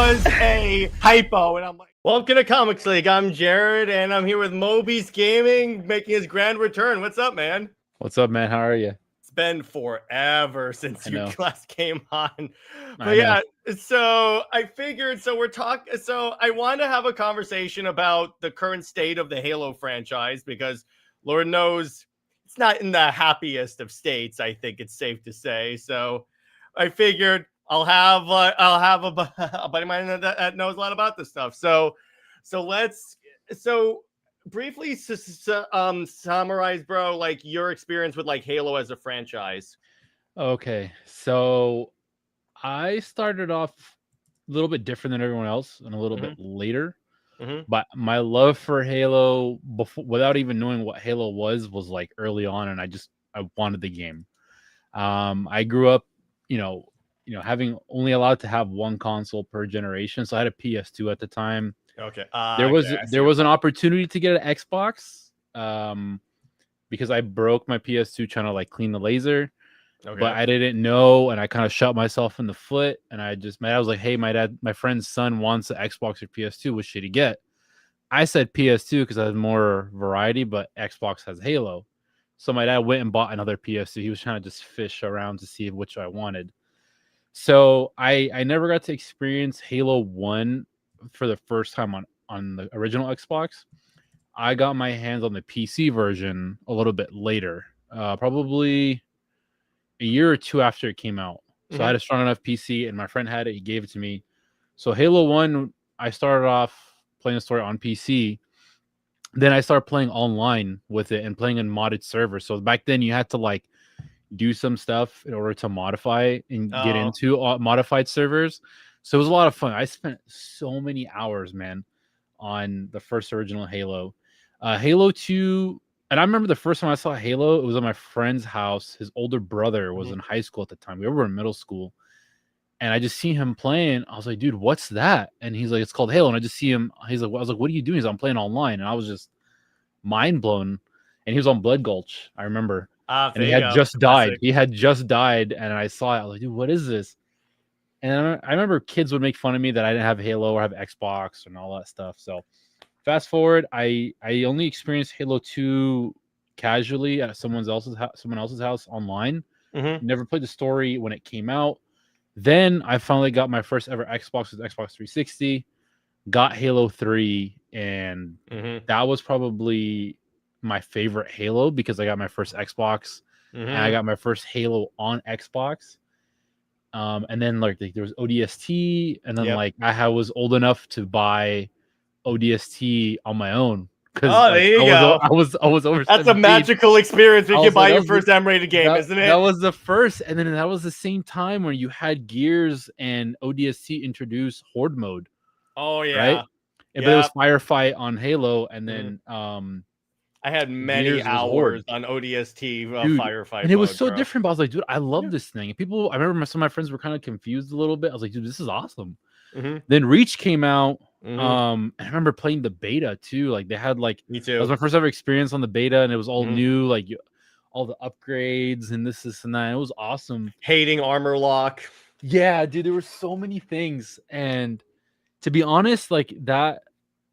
was a typo, and I'm like, welcome to Comics League. I'm Jared, and I'm here with Mobeast Gaming, making his grand return. What's up, man? What's up, man? How are you? It's been forever since you last came on. But yeah, so I figured, so I want to have a conversation about the current state of the Halo franchise, because Lord knows it's not in the happiest of states, I think it's safe to say. So I figured I'll have a buddy of mine that knows a lot about this stuff. So briefly summarize, bro, like your experience with like Halo as a franchise. Okay, so I started off a little bit different than everyone else and a little bit later. But my love for Halo, before, without even knowing what Halo was like early on, and I wanted the game. I grew up, having only allowed to have one console per generation, so I had a PS2 at the time. Okay. There was an opportunity to get an Xbox, because I broke my PS2 trying to like clean the laser. Okay. But I didn't know, and I kind of shot myself in the foot. And my dad was like, "Hey, my friend's son wants an Xbox or PS2. What should he get?" I said PS2 because I had more variety, but Xbox has Halo. So my dad went and bought another PS2. He was trying to just fish around to see which I wanted. So I never got to experience Halo 1 for the first time on the original Xbox. I got my hands on the PC version a little bit later, probably a year or two after it came out. So I had a strong enough PC, and my friend had it. He gave it to me. So Halo 1, I started off playing the story on PC. Then I started playing online with it and playing in modded servers. So back then you had to like do some stuff in order to modify and get into modified servers. So it was a lot of fun. I spent so many hours, man, on the first original Halo. Halo 2, and I remember the first time I saw Halo, it was at my friend's house. His older brother was in high school at the time. We were in middle school. And I just see him playing. I was like, dude, what's that? And he's like, it's called Halo. And I just see him. I was like, what are you doing? He's like, I'm playing online. And I was just mind blown. And he was on Blood Gulch, I remember. And he had just died. He had just died. And I saw it. I was like, dude, what is this? And I remember kids would make fun of me that I didn't have Halo or have Xbox and all that stuff. So fast forward, I only experienced Halo 2 casually at someone else's house online. Never played the story when it came out. Then I finally got my first ever Xbox with Xbox 360, got Halo 3, and that was probably my favorite Halo because I got my first Xbox and I got my first Halo on Xbox. And then like there was ODST, and then like I was old enough to buy ODST on my own. There you go. I was over. That's 17. a magical experience when you can buy your first M-rated game, isn't it? That was the first, and then that was the same time when you had Gears and ODST introduce Horde mode. Oh yeah, right. But it was Firefight on Halo, and then I had many hours on ODST Firefight, and it was so different. But I was like, dude, I love this thing. And I remember some of my friends were kind of confused a little bit. I was like, dude, this is awesome. Then Reach came out. And I remember playing the beta too. Like they had like, me too. That was my first ever experience on the beta, and it was all new, like all the upgrades and this and that. It was awesome. Hating armor lock. Yeah, dude, there were so many things. And to be honest, like that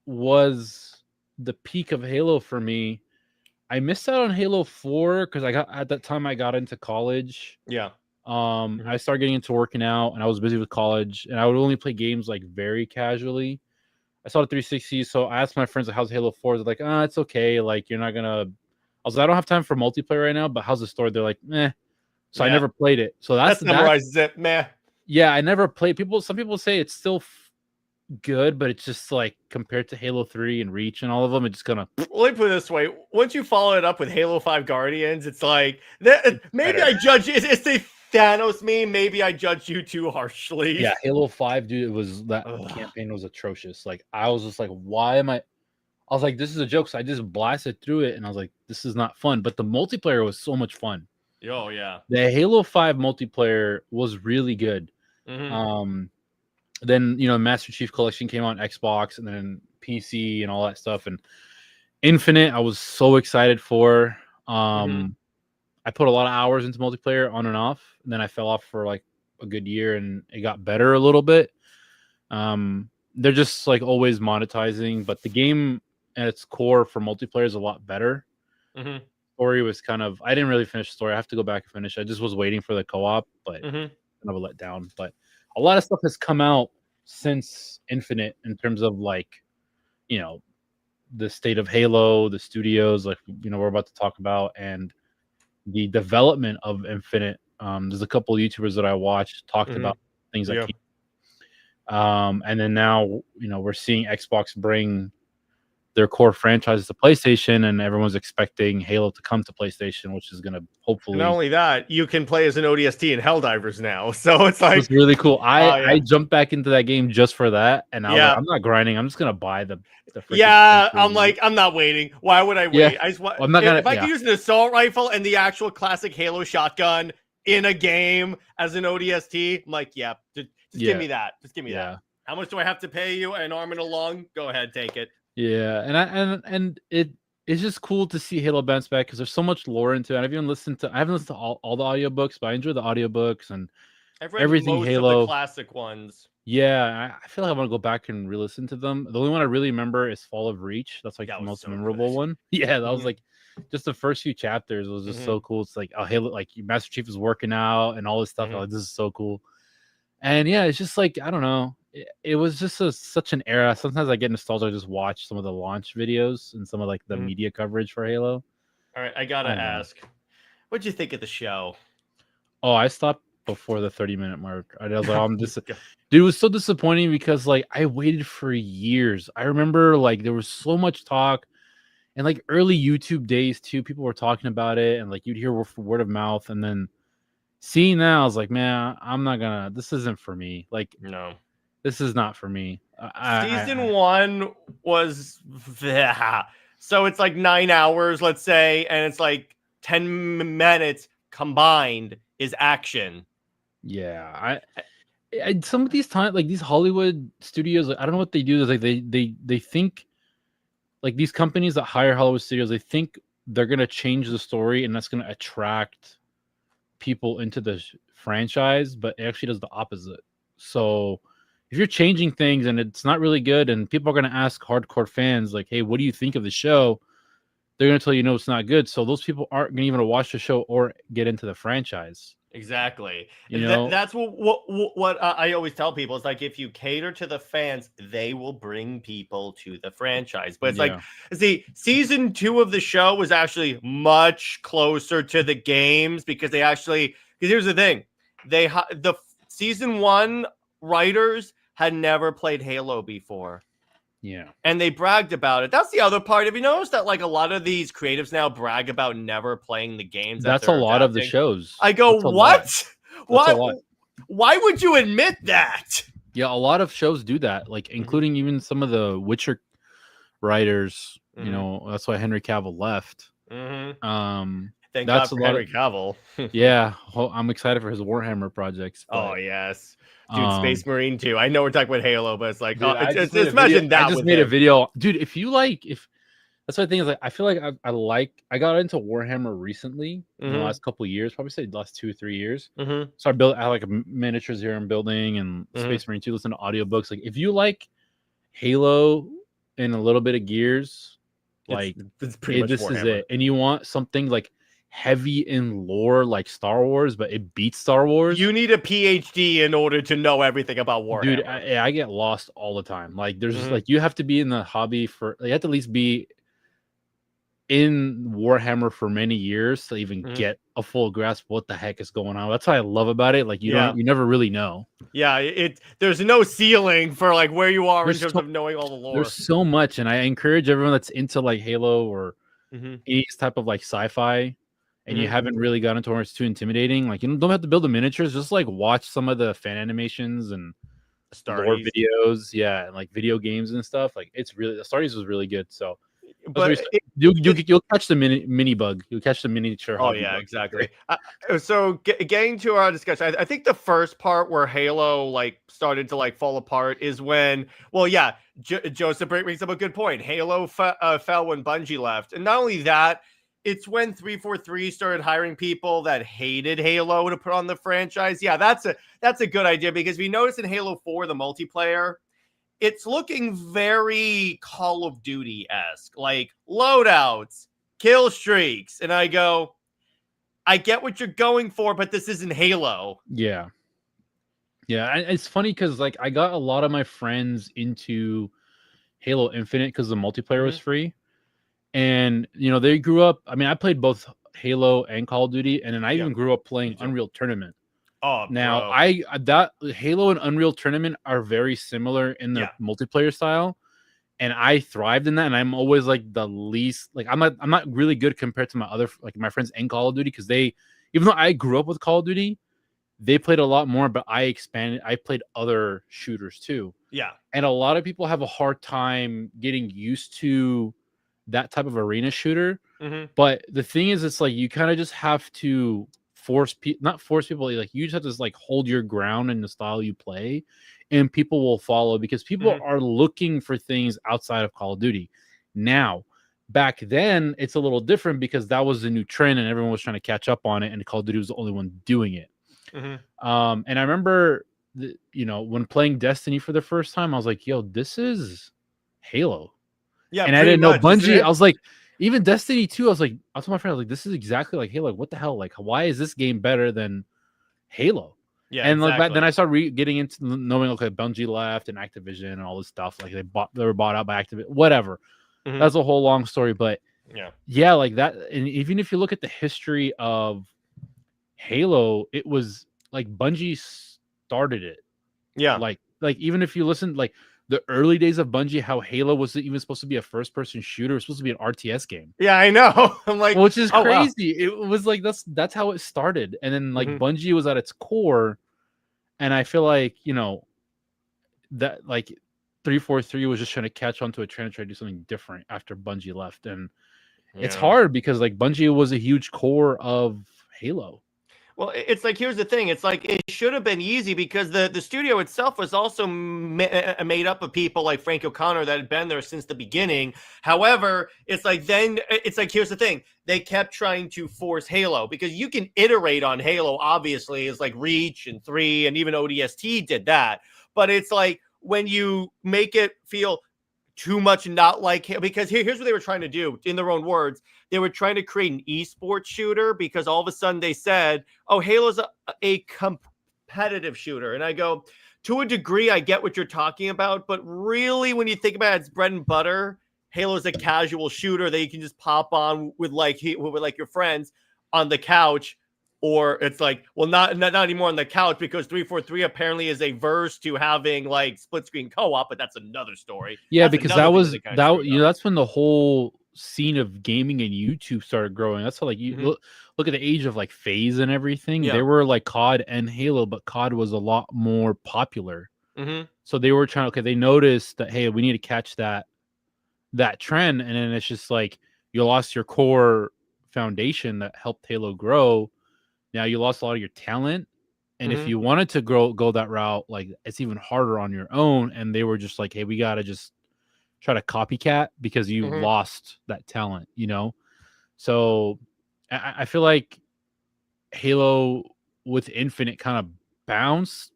was the peak of Halo for me. I missed out on Halo 4 because at that time I got into college. Yeah. I started getting into working out, and I was busy with college, and I would only play games like very casually. I saw the 360, so I asked my friends, like, how's Halo 4? They're like, it's okay. Like, you're not gonna. I was like, I don't have time for multiplayer right now, but how's the story? They're like, meh. So I never played it. So that summarizes it, meh. Yeah, I never played. Some people say it's still good, but it's just like compared to Halo 3 and Reach and all of them, it's just gonna. Let me put it this way: once you follow it up with Halo 5 Guardians, it's like maybe I judge it. It's the Thanos meme. Maybe I judged you too harshly. Yeah, Halo 5, dude. It was that campaign was atrocious. Like I was just like, why am I was like, this is a joke. So I just blasted through it, and I was like, this is not fun. But the multiplayer was so much fun. Oh yeah, the Halo 5 multiplayer was really good. Then Master Chief Collection came out on Xbox, and then PC and all that stuff. And Infinite, I was so excited for. I put a lot of hours into multiplayer on and off. And then I fell off for like a good year, and it got better a little bit. They're just like always monetizing, but the game at its core for multiplayer is a lot better. Story was kind of, I didn't really finish the story. I have to go back and finish. I just was waiting for the co-op, but kind of a letdown. But a lot of stuff has come out since Infinite in terms of like, you know, the state of Halo, the studios, like, you know, we're about to talk about, and the development of Infinite. There's a couple of YouTubers that I watched talked about things that came. And then now, you know, we're seeing Xbox bring their core franchises to PlayStation, and everyone's expecting Halo to come to PlayStation, which is going to hopefully. And not only that, you can play as an ODST in Helldivers now, so it's like it's really cool. I jumped back into that game just for that, and I was like, I'm not grinding. I'm just gonna buy the I'm like, I'm not waiting. Why would I wait? I just want. I'm not gonna, if I could use an assault rifle and the actual classic Halo shotgun in a game as an ODST, I'm like, just give me that. Just give me that. How much do I have to pay you? An arm and a lung? Go ahead, take it. Yeah, and it's just cool to see Halo bounce back because there's so much lore into it. I haven't listened to all the audiobooks, but I enjoy the audiobooks and everything most Halo. Of the classic ones. Yeah, I feel like I want to go back and re-listen to them. The only one I really remember is Fall of Reach. That's like the most memorable one. Yeah, that was like just the first few chapters was just so cool. It's like, oh, Halo, like Master Chief is working out and all this stuff. Like, this is so cool. And yeah, it's just like, I don't know. It was just such an era. Sometimes I get nostalgic. I just watch some of the launch videos and some of like the media coverage for Halo. All right, I gotta ask, what'd you think of the show? Oh, I stopped before the 30-minute mark. I was like, I'm just, dude, it was so disappointing because like I waited for years. I remember like there was so much talk, and like early YouTube days too. People were talking about it, and like you'd hear word of mouth, and then seeing that, I was like, man, I'm not gonna. This isn't for me. Like, no. This is not for me. Season 1 was so it's like 9 hours, let's say, and it's like 10 minutes combined is action. Yeah, I some of these times, like these Hollywood studios, like, I don't know what they do. Is like they think like these companies that hire Hollywood studios, they think they're gonna change the story and that's gonna attract people into the franchise, but it actually does the opposite. So if you're changing things and it's not really good and people are going to ask hardcore fans like, hey, what do you think of the show? They're going to tell you, no, it's not good. So those people aren't going to even watch the show or get into the franchise. Exactly. You know? That's what I always tell people. It's like, if you cater to the fans, they will bring people to the franchise. But it's like, see, season 2 of the show was actually much closer to the games because because here's the thing. The season 1 writers had never played Halo before. Yeah. And they bragged about it. That's the other part. Have you noticed that like a lot of these creatives now brag about never playing the games? That's a lot of the shows. I go, what? Why would you admit that? Yeah, a lot of shows do that. Like including even some of the Witcher writers. You know, that's why Henry Cavill left. Thank that's God for Henry Cavill. Yeah, I'm excited for his Warhammer projects. Oh yes. Dude, Space Marine 2. I know we're talking about Halo, but it's like, dude, just imagine that. I just made a video, dude. If you like, that's what I think is like, I feel like I got into Warhammer recently in the last couple of years, probably say the last 2 or 3 years. So I have like miniatures here I'm building and Space Marine 2, listen to audiobooks. Like if you like Halo and a little bit of Gears, like it's pretty much this Warhammer. is it. And you want something like heavy in lore like Star Wars, but it beats Star Wars. You need a PhD in order to know everything about Warhammer. Dude, I get lost all the time. Like there's just like, you have to be in the hobby you have to at least be in Warhammer for many years to even get a full grasp of what the heck is going on. That's what I love about it. Like you never really know. Yeah, there's no ceiling for like where you are in terms of knowing all the lore. There's so much, and I encourage everyone that's into like Halo or any type of like sci-fi, and you haven't really gotten into where it's too intimidating. Like you don't have to build the miniatures, just like watch some of the fan animations and lore videos, and like video games and stuff. Like it's really, the Stardies was really good. So, but you'll catch the mini bug. You'll catch the miniature. Oh yeah, exactly. So getting to our discussion, I think the first part where Halo like started to like fall apart is when, Joseph brings up a good point. Halo fell when Bungie left, and not only that, it's when 343 started hiring people that hated Halo to put on the franchise. Yeah, that's a good idea, because we noticed in Halo 4, the multiplayer, it's looking very Call of Duty-esque, like loadouts, kill streaks. And I go, I get what you're going for, but this isn't Halo. Yeah. Yeah, it's funny because like I got a lot of my friends into Halo Infinite because the multiplayer was free. And they grew up. I mean, I played both Halo and Call of Duty, and then I even grew up playing Unreal Tournament. Oh, now bro. that Halo and Unreal Tournament are very similar in the multiplayer style, and I thrived in that. And I'm always like the least like I'm not really good compared to my other like my friends in Call of Duty, because even though I grew up with Call of Duty, they played a lot more, but I played other shooters too. Yeah, and a lot of people have a hard time getting used to that type of arena shooter. But the thing is, it's like you kind of just have to not force people, like you just have to like hold your ground in the style you play, and people will follow, because people are looking for things outside of Call of Duty. Now, back then it's a little different because that was the new trend and everyone was trying to catch up on it, and Call of Duty was the only one doing it. And I remember when playing Destiny for the first time, I was like, yo, this is Halo. Yeah, and I didn't know Bungie. I was like, even Destiny 2, I told my friend, I was like, this is exactly like Halo. Like, what the hell? Like, why is this game better than Halo? Yeah, and exactly. Like then I started getting into knowing, okay, Bungie left and Activision and all this stuff. Like they were bought out by Activision, whatever. That's a whole long story, but yeah, like that. And even if you look at the history of Halo, it was like Bungie started it. Yeah, like even if you listen, like the early days of Bungie, how Halo wasn't even supposed to be a first-person shooter. It was supposed to be an RTS game. Yeah, I know. I'm like, which is crazy. Wow. It was like that's how it started, and then like Bungie was at its core, and I feel like that like 343 was just trying to catch on to a trend, try to do something different after Bungie left, and it's hard because like Bungie was a huge core of Halo. Well, it's like, here's the thing. It's like, it should have been easy because the studio itself was also made up of people like Frank O'Connor that had been there since the beginning. However, it's like, here's the thing. They kept trying to force Halo, because you can iterate on Halo, obviously. It's like Reach and 3 and even ODST did that. But it's like, when you make it feel too much not like him, because here's what they were trying to do in their own words. They were trying to create an esports shooter, because all of a sudden they said, oh, Halo's a competitive shooter. And I go, to a degree, I get what you're talking about, but really when you think about it, it's bread and butter. Halo's a casual shooter that you can just pop on with like your friends on the couch. Or it's like, well, not anymore on the couch, because 343 apparently is a verse to having like split screen co-op, but that's another story. Yeah, that's because that's when the whole scene of gaming and YouTube started growing. That's how like you look at the age of like FaZe and everything. There were like COD and Halo, but COD was a lot more popular. So they were trying. Okay, they noticed that, hey, we need to catch that trend, and then it's just like you lost your core foundation that helped Halo grow. Now you lost a lot of your talent, and if you wanted to go that route, like it's even harder on your own. And they were just like, hey, we gotta just try to copycat because you lost that talent, So I feel like Halo with Infinite kind of bounced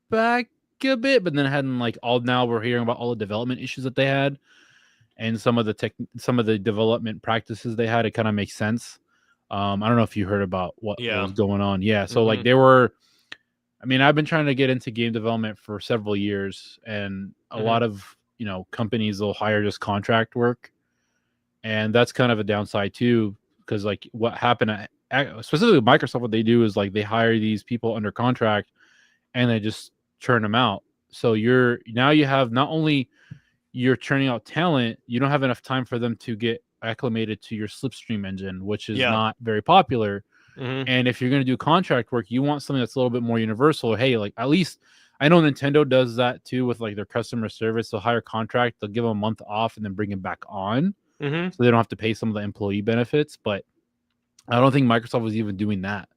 back a bit, but then hadn't like now we're hearing about all the development issues that they had and some of the development practices they had. It kind of makes sense. I don't know if you heard about what was going on. Yeah. So like I've been trying to get into game development for several years, and a lot of, companies will hire just contract work. And that's kind of a downside too, because like what happened specifically with Microsoft, what they do is like they hire these people under contract and they just churn them out. So you have not only you're churning out talent, you don't have enough time for them to get acclimated to your slipstream engine, which is not very popular. And if you're going to do contract work, you want something that's a little bit more universal. Hey, like at least I know Nintendo does that too with like their customer service. They'll hire contract, they'll give them a month off and then bring them back on. So they don't have to pay some of the employee benefits. But I don't think Microsoft was even doing that.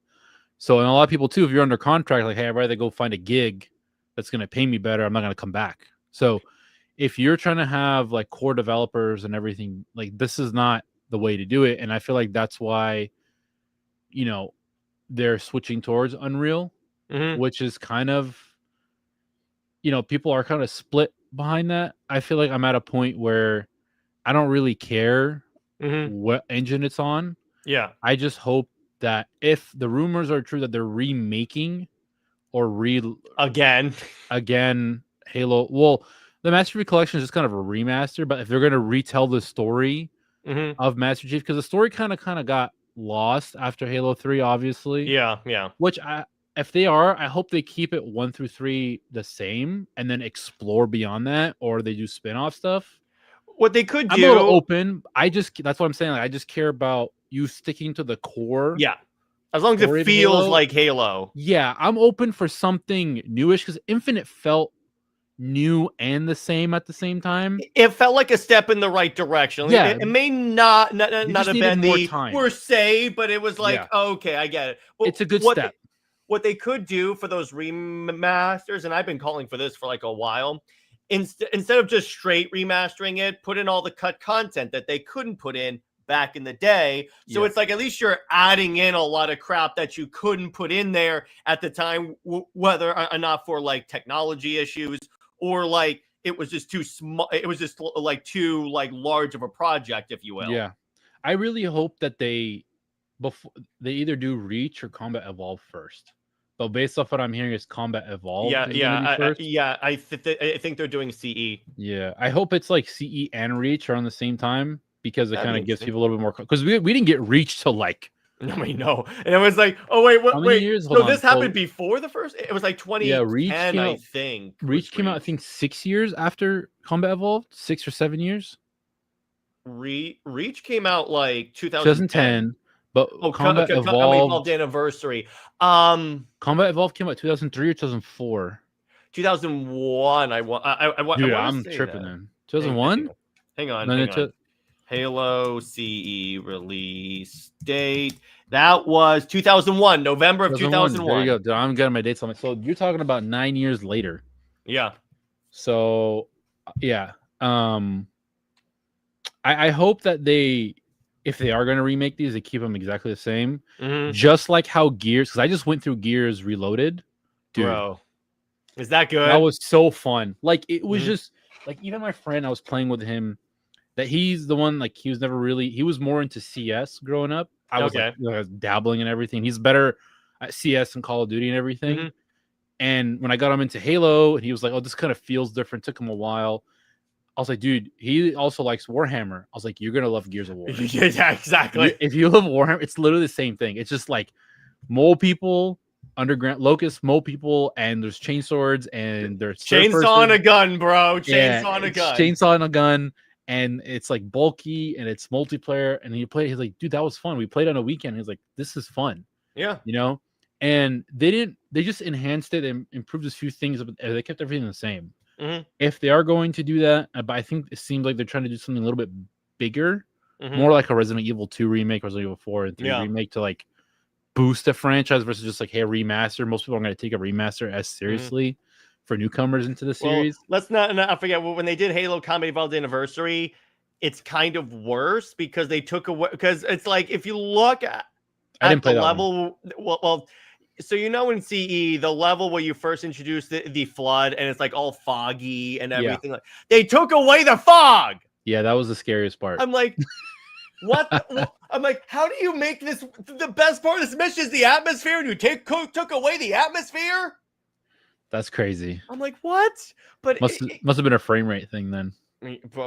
So, and a lot of people too, if you're under contract, like, hey, I'd rather go find a gig that's going to pay me better. I'm not going to come back. So if you're trying to have like core developers and everything, like this is not the way to do it. And I feel like that's why, they're switching towards Unreal, which is kind of, people are kind of split behind that. I feel like I'm at a point where I don't really care what engine it's on. Yeah. I just hope that if the rumors are true that they're remaking or again Halo, well, the Master Chief Collection is just kind of a remaster, but if they're going to retell the story of Master Chief, because the story kind of got lost after Halo 3, obviously. Yeah. Which if they are, I hope they keep it 1 through 3 the same and then explore beyond that, or they do spin-off stuff. What they could do, I'm a little open. That's what I'm saying. Like, I just care about you sticking to the core. Yeah. As long as it feels like Halo. Yeah, I'm open for something newish, because Infinite felt new and the same at the same time. It felt like a step in the right direction. Yeah. It may not have been the per se, but it was like, okay, I get it. Well, it's a good step. What they could do for those remasters, and I've been calling for this for like a while, instead of just straight remastering it, put in all the cut content that they couldn't put in back in the day. So it's like, at least you're adding in a lot of crap that you couldn't put in there at the time, whether or not for like technology issues, or like it was just too small. It was just like too like large of a project, if you will. Yeah, I really hope that they either do Reach or Combat Evolve first. But based off what I'm hearing, is Combat Evolve. I think they're doing CE. Yeah, I hope it's like CE and Reach are on the same time, because it kind of gives people a little bit more. Because we didn't get Reach till like. I know, and it was like, oh wait, wait. Years? So this happened before the first. It was like 2010, I think. Reach came out, I think, 6 years after Combat Evolved, 6 or 7 years. Reach came out like 2010, but Combat Evolved anniversary. Combat Evolved came out 2003 or 2004. 2001. I'm tripping then. 2001. Hang on. Halo CE release date. That was 2001, November of 2001. There you go. I'm getting my dates on my. So you're talking about 9 years later. Yeah. So, yeah. I hope that if they are going to remake these, they keep them exactly the same. Just like how Gears, because I just went through Gears Reloaded. Dude, bro, is that good? That was so fun. Like, it was just like, even my friend, I was playing with him. That he's the one, like, he was more into CS growing up. I was like, dabbling in everything. He's better at CS and Call of Duty and everything. And when I got him into Halo, and he was like, oh, this kind of feels different. Took him a while. I was like, dude, he also likes Warhammer. I was like, you're going to love Gears of War. Yeah, exactly. If you love Warhammer, it's literally the same thing. It's just like mole people, underground locusts, mole people, and there's chainswords, and there's chainsaw and a gun, bro. Chainsaw and a gun. Chainsaw and a gun. And it's like bulky, and it's multiplayer. And he's like, dude, that was fun. We played on a weekend. He's like, this is fun. Yeah. And they just enhanced it and improved a few things, but they kept everything the same. If they are going to do that, but I think it seems like they're trying to do something a little bit bigger, more like a Resident Evil 2 remake, Resident Evil 4 and 3 remake, to like boost the franchise versus just like, hey, remaster. Most people are going to take a remaster as seriously for newcomers into the series. Well, let's not forget, when they did Halo Combat Evolved Anniversary, it's kind of worse because they took away, because it's like, if you look at the level, so in CE, the level where you first introduce the flood, and it's like all foggy and everything, like, they took away the fog. Yeah, that was the scariest part. I'm like, what? I'm like, how do you make this? The best part of this mission is the atmosphere, and you took away the atmosphere. That's crazy. I'm like, what? But must have been a frame rate thing then.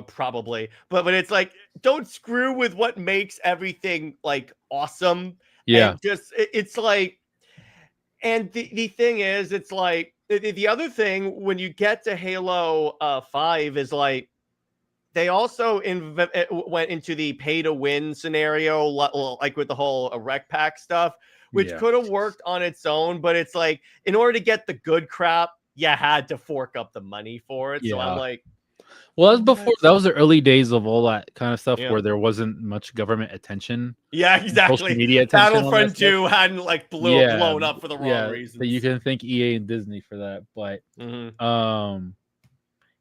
Probably, but it's like, don't screw with what makes everything like awesome. Yeah, and it's like, and the thing is, it's like the other thing when you get to Halo 5 is like, they also went into the pay to win scenario, like with the whole rec pack stuff, which could have worked on its own, but it's like, in order to get the good crap, you had to fork up the money for it. So I'm like, well, that was before. That was the early days of all that kind of stuff where there wasn't much government attention. Yeah, exactly. Social media attention. Battlefront 2 hadn't like blown up for the wrong reasons. So you can thank EA and Disney for that, but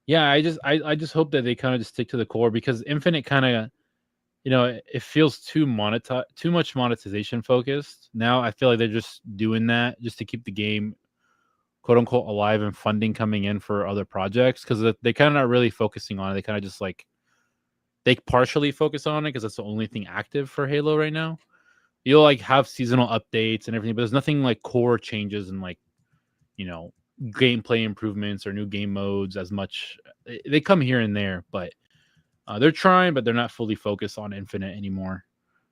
yeah, I just hope that they kind of just stick to the core, because Infinite kind of it feels too much monetization focused. Now I feel like they're just doing that just to keep the game quote unquote alive and funding coming in for other projects, because they kind of not really focusing on it. They kind of just like they partially focus on it because that's the only thing active for Halo right now. You'll like have seasonal updates and everything, but there's nothing like core changes and like gameplay improvements or new game modes as much. They come here and there, but they're trying, but they're not fully focused on Infinite anymore.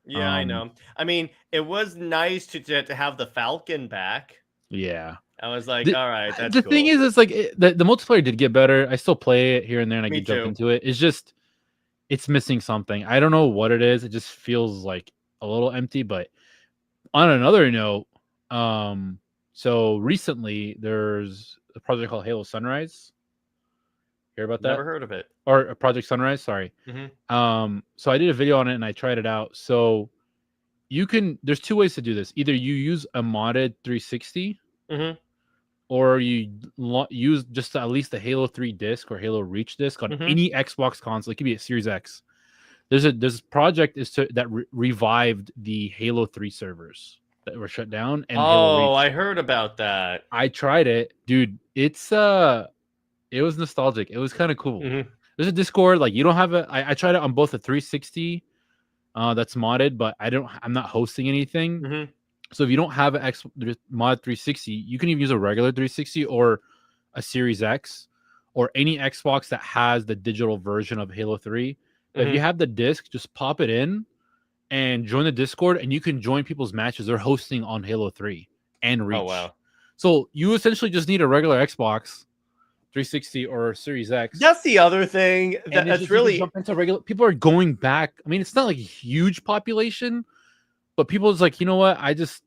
Yeah, I know. I mean, it was nice to have the Falcon back. Yeah. I was like, all right, that's the cool. thing is, it's like the multiplayer did get better. I still play it here and there, and I Me can jump too. into it. It's just it's missing something. I don't know what it is. It just feels like a little empty. But on another note, so recently there's a project called Halo Sunrise. Hear about that? Never heard of it. Or Project Sunrise, sorry. So I did a video on it and I tried it out. So there's two ways to do this. Either you use a modded 360, or you use just at least the Halo 3 disc or Halo Reach disc on any Xbox console. It could be a Series X. There's a project that revived the Halo 3 servers that were shut down. And Halo Reach. I heard about that. I tried it, dude. It was nostalgic. It was kind of cool. There's a Discord. Like you don't have I tried it on both a 360 that's modded, but I'm not hosting anything. So if you don't have an mod 360, you can even use a regular 360 or a Series X or any Xbox that has the digital version of Halo 3. If you have the disc, just pop it in and join the Discord, and you can join people's matches. They're hosting on Halo 3 and Reach. Oh, wow. So you essentially just need a regular Xbox 360 or Series X. That's the other thing that's really jump into regular. People are going back. I mean, it's not like a huge population, but people is like, you know what? I just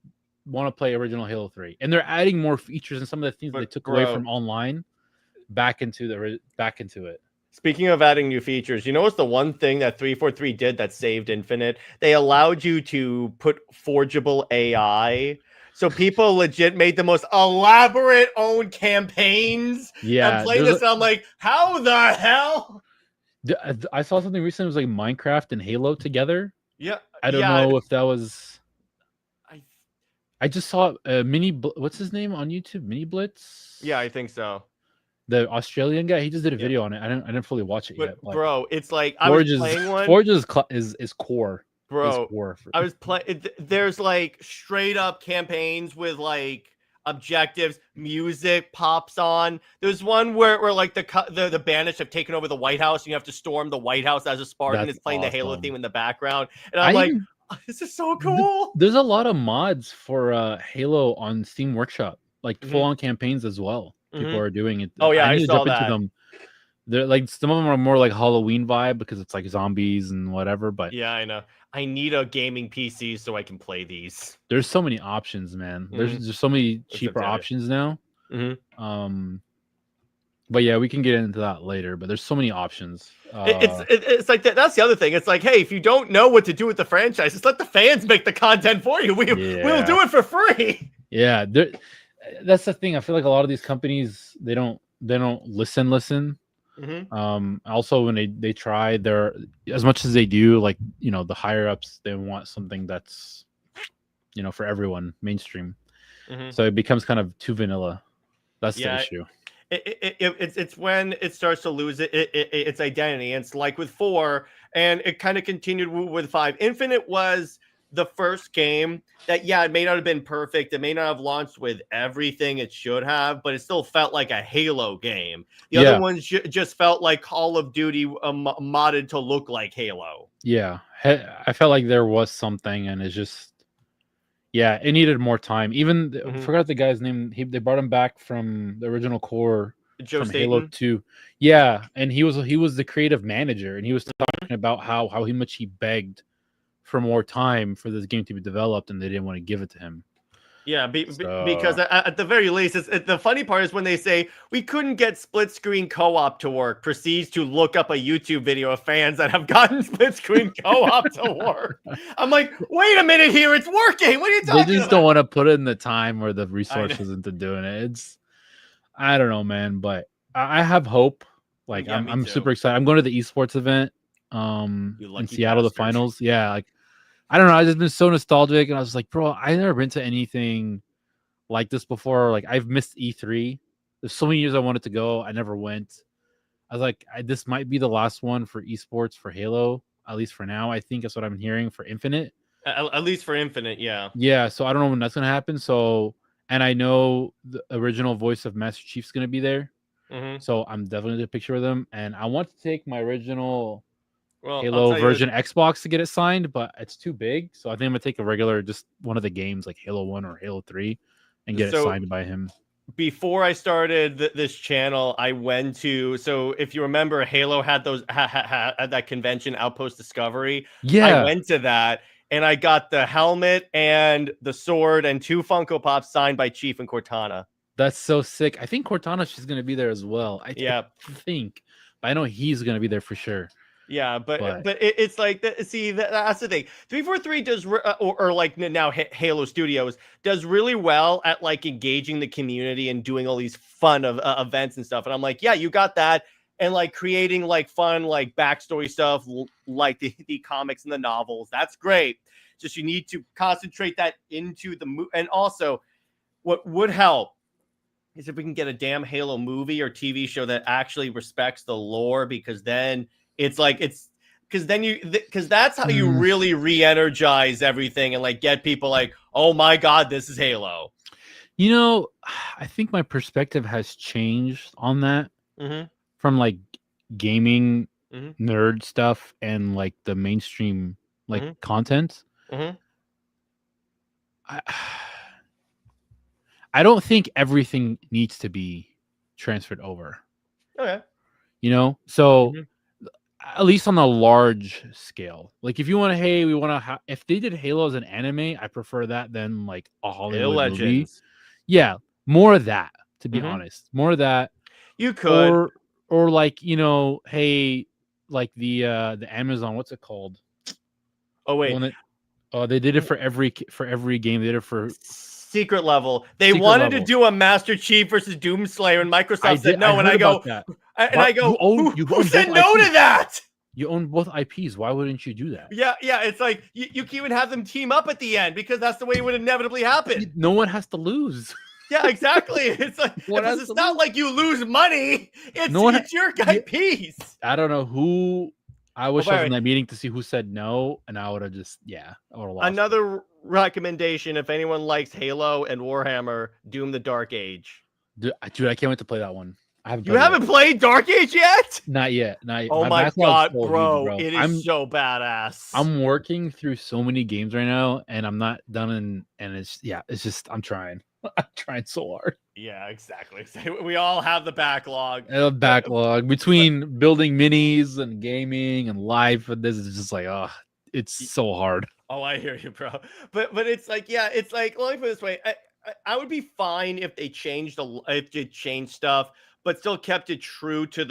want to play original Halo 3, and they're adding more features and some of the things they took away from online back into it. Speaking of adding new features, you know what's the one thing that 343 did that saved Infinite? They allowed you to put forgeable AI. So people legit made the most elaborate own campaigns. Yeah, I'm playing this and I'm like, how the hell? I saw something recently. It was like Minecraft and Halo together. Yeah. I don't know if that was... I just saw what's his name on YouTube? Mini Blitz? Yeah, I think so. The Australian guy, he just did a video on it. I didn't fully watch it yet. But bro, it's like I was playing one. Forge is core. Bro, I was playing. There's like straight up campaigns with like objectives. Music pops on. There's one where like the Banished have taken over the White House, and you have to storm the White House as a Spartan. It's playing awesome. The Halo theme in the background, and I'm like, this is so cool. There's a lot of mods for Halo on Steam Workshop, like full on campaigns as well. People are doing it. Oh yeah, I saw that. Into them. They're like some of them are more like Halloween vibe because it's like zombies and whatever. But yeah, I know. I need a gaming PC so I can play these. There's so many options, man. There's just so many cheaper options now. But yeah, we can get into that later. But there's so many options. It's like that. That's the other thing. It's like, hey, if you don't know what to do with the franchise, just let the fans make the content for you. We'll do it for free. Yeah, that's the thing. I feel like a lot of these companies they don't listen. Also, when they try, they're as much as they do, like the higher ups, they want something that's for everyone, mainstream. So it becomes kind of too vanilla. That's the issue. It's when it starts to lose its identity. And it's like with 4, and it kind of continued with 5. Infinite was the first game that, it may not have been perfect. It may not have launched with everything it should have, but it still felt like a Halo game. The other ones just felt like Call of Duty modded to look like Halo. Yeah. I felt like there was something, and it's just, it needed more time. Even I forgot the guy's name. They brought him back from the original core Joe from Staten? Halo 2. Yeah, and he was the creative manager, and he was talking about how much he begged for more time for this game to be developed, and they didn't want to give it to him. Yeah, because at the very least, the funny part is when they say we couldn't get split screen co-op to work, proceeds to look up a YouTube video of fans that have gotten split screen co-op to work. I'm like, wait a minute here, it's working. What are you talking about? They just don't want to put in the time or the resources into doing it. I don't know, man, but I have hope. Like I'm super excited. I'm going to the esports event in Seattle, bastard. the finals. Yeah, like I don't know. I've just been so nostalgic, and I was like, bro, I've never been to anything like this before. Like I've missed E3. There's so many years I wanted to go. I never went. I was like, this might be the last one for esports for Halo, at least for now. I think that's what I'm hearing for Infinite. At least for Infinite, yeah. Yeah, so I don't know when that's gonna happen. So, and I know the original voice of Master Chief's gonna be there. So I'm definitely gonna picture with them, and I want to take my original Halo version Xbox to get it signed, but it's too big. So I think I'm gonna take a regular, just one of the games like Halo 1 or Halo 3, and get it signed by him. Before I started this channel, I went to, so if you remember, Halo had those had that convention, Outpost Discovery. Yeah, I went to that, and I got the helmet and the sword and 2 Funko Pops signed by Chief and Cortana. That's so sick. I think Cortana, she's gonna be there as well. I think, but I know he's gonna be there for sure. Yeah, but it's like, see, that's the thing. 343 does, or like now Halo Studios does really well at like engaging the community and doing all these fun of events and stuff. And I'm like, yeah, you got that, and like creating like fun like backstory stuff, like the comics and the novels. That's great. Just you need to concentrate that into the movie. And also, what would help is if we can get a damn Halo movie or TV show that actually respects the lore, because then it's like, because that's how you really re-energize everything and like get people like, oh my God, this is Halo. You know, I think my perspective has changed on that from like gaming nerd stuff and like the mainstream like content. I don't think everything needs to be transferred over. Okay. You know, so at least on a large scale, like if you want to, hey, we want to, if they did Halo as an anime, I prefer that than like a Hollywood movie. Yeah, more of that. To be honest, more of that. You could, or like, you know, hey, like the Amazon, what's it called? Oh wait, they did it for every game. They did it for Secret Level. They wanted to do a Master Chief versus Doomslayer, and Microsoft said no. And I go, who said no to that? You own both IPs. Why wouldn't you do that? Yeah. It's like you can even have them team up at the end, because that's the way it would inevitably happen. No one has to lose. Yeah, exactly. It's like, it's not like you lose money. It's your IPs. I don't know who. I wish I was in that meeting to see who said no, and I would have just, I would have lost. Another recommendation, if anyone likes Halo and Warhammer, Doom the Dark Age. Dude, I can't wait to play that one. You haven't played Dark Age yet? Not yet. Oh my God, bro. It is so badass. I'm working through so many games right now, and I'm not done, and it's just, I'm trying. I'm trying so hard. Yeah, exactly. We all have the backlog. Between building minis and gaming and life, and this is just like, it's so hard. Oh, I hear you, bro. But it's like, it's like, let me put it this way. I would be fine if they changed stuff, but still kept it true to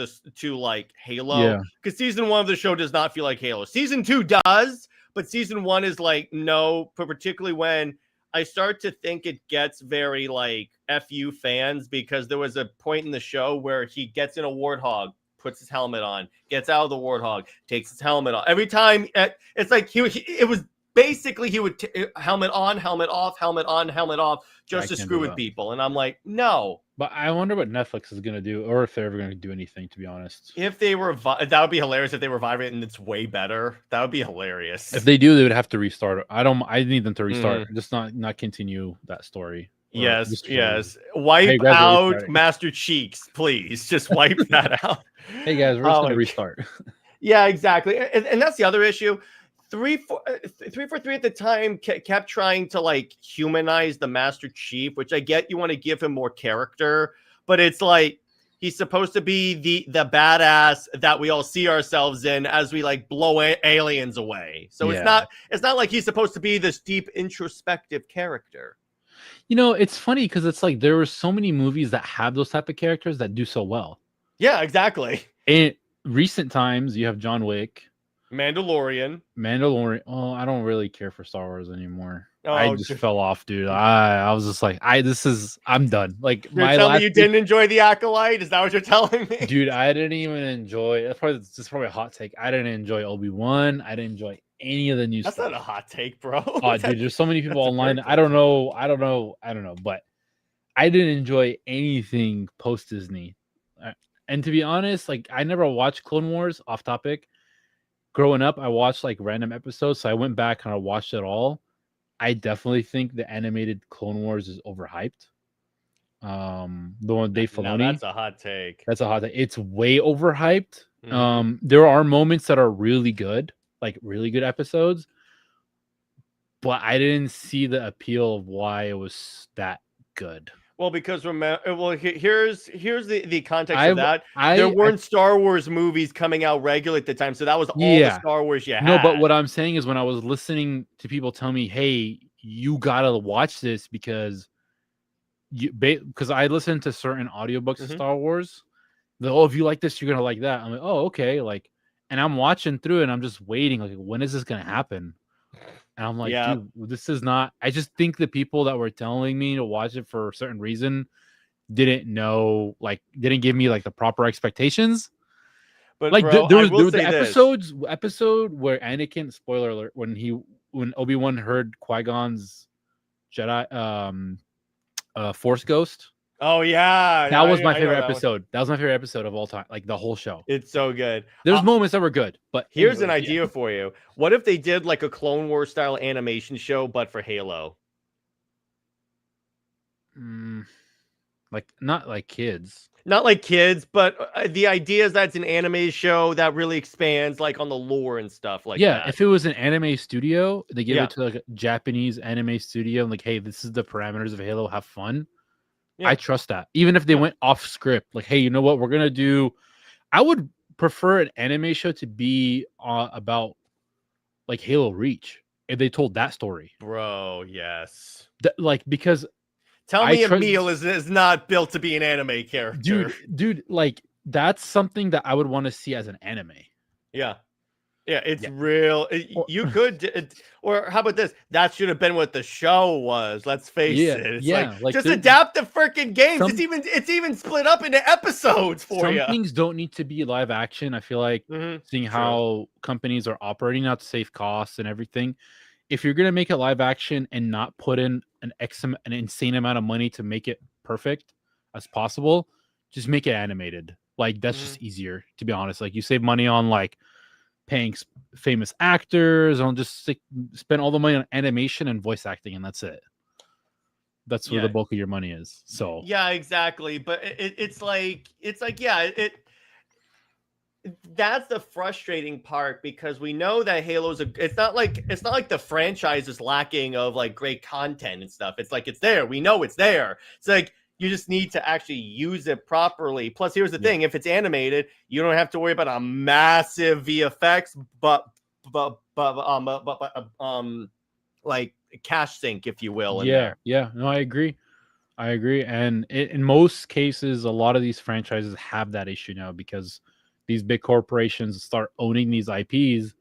like Halo. Yeah. Because season 1 of the show does not feel like Halo. Season 2 does, but season 1 is like, no, particularly when I start to think it gets very like FU fans, because there was a point in the show where he gets in a warthog, puts his helmet on, gets out of the warthog, takes his helmet off. Every time it's like it was basically he would helmet on, helmet off, helmet on, helmet off, just to screw with people. And I'm like, no. But I wonder what Netflix is going to do, or if they're ever going to do anything, to be honest. If they were, that would be hilarious. If they revive it and it's way better, that would be hilarious. If they do, they would have to restart it. I need them to restart, just not continue that story. Yes. Wipe out Master Cheeks, please. Just wipe that out. Hey guys, we're just going to restart. Yeah, exactly. And that's the other issue. 343 at the time kept trying to like humanize the Master Chief, which I get you want to give him more character, but it's like he's supposed to be the badass that we all see ourselves in as we like blow aliens away. So it's not like he's supposed to be this deep introspective character. You know, it's funny because it's like there were so many movies that have those type of characters that do so well. Yeah, exactly. In recent times, you have John Wick. Mandalorian. Oh, I don't really care for Star Wars anymore. I Oh, just fell off, dude. I was just like, I'm done. Like you're my telling me last you didn't enjoy The Acolyte? Is that what you're telling me? dude, I didn't even enjoy. That's probably a hot take. I didn't enjoy Obi-Wan. I didn't enjoy any of the new That's stuff. not a hot take, bro. Oh, dude, there's so many people That's a very online. I don't know. But I didn't enjoy anything post Disney. And to be honest, like I never watched Clone Wars. Off topic. Growing up, I watched like random episodes, so I went back and I watched it all. I definitely think the animated Clone Wars is overhyped. The one Dave Filoni. No, that's a hot take. That's a hot take. It's way overhyped. Mhm. There are moments that are really good, like really good episodes, but I didn't see the appeal of why it was that good. Well, because remember, here's the context of that. There I weren't Star Wars movies coming out regularly at the time, so that was all the yeah. Star Wars you had. No, but what I'm saying is when I was listening to people tell me, "Hey, you gotta watch this because because I listened to certain audiobooks of Star Wars. Oh, if you like this, you're gonna like that." I'm like, "Oh, okay." Like, and I'm watching through it and I'm just waiting, like, when is this gonna happen? And I'm like, Yeah. dude, this is not. I just think the people that were telling me to watch it for a certain reason didn't know, like, didn't give me like the proper expectations. But Like bro, there I was will the say this. episode where Anakin, spoiler alert, when Obi-Wan heard Qui-Gon's Jedi Force Ghost. Oh yeah, That was my I know favorite that one. episode. That was my favorite episode of all time, like the whole show. It's so good. There's moments that were good, but Here's an anyways, idea for you. What if they did like a Clone Wars style animation show, but for Halo? like not like kids. Not like kids, but the idea is that it's an anime show that really expands like on the lore and stuff like Yeah, that. if it was an anime studio, they give Yeah. it to like a Japanese anime studio and like, hey, this is the parameters of Halo, have fun. Yeah. I trust that. Even if they went off script, like, hey, you know what, we're gonna do. I would prefer an anime show to be about like Halo Reach if they told that story, Bro. Yes. like because Tell me Emil is not built to be an anime character. dude, like that's something that I would want to see as an anime. Yeah. Yeah, it's real. You could, or how about this? That should have been what the show was. Let's face it. It's like just adapt the freaking games. It's even split up into episodes for you. Some things don't need to be live action. I feel like seeing how companies are operating now to save costs and everything. If you're gonna make it live action and not put in an insane amount of money to make it perfect as possible, just make it animated. Like that's just easier, to be honest. Like you save money on like paying famous actors, and just spend all the money on animation and voice acting, and that's it. That's where the bulk of your money is. So yeah, exactly. But it's like yeah, that's the frustrating part because we know that Halo's it's not like the franchise is lacking of like great content and stuff. It's like it's there. We know it's there. It's like you just need to actually use it properly. Plus, here's the thing: if it's animated, you don't have to worry about a massive VFX, but like cash sink, if you will. Yeah. No, I agree. And in most cases, a lot of these franchises have that issue now because these big corporations start owning these IPs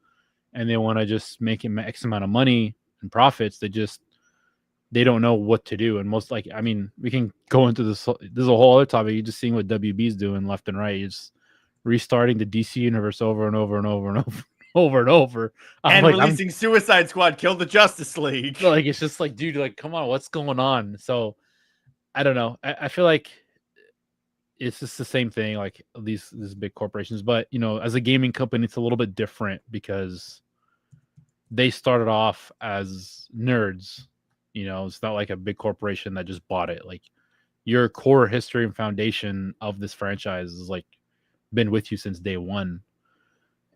and they want to just make X amount of money and profits. They don't know what to do. And most we can go into this. There's a whole other topic. You're just seeing what WB's doing left and right. It's restarting the DC universe over and over and over and over. Over and over, and releasing Suicide Squad, Kill the Justice League. Like it's just like, dude, like come on, what's going on? So I don't know. I feel like it's just the same thing, like these big corporations. But as a gaming company, it's a little bit different because they started off as nerds. It's not like a big corporation that just bought it. Like your core history and foundation of this franchise is like been with you since day one,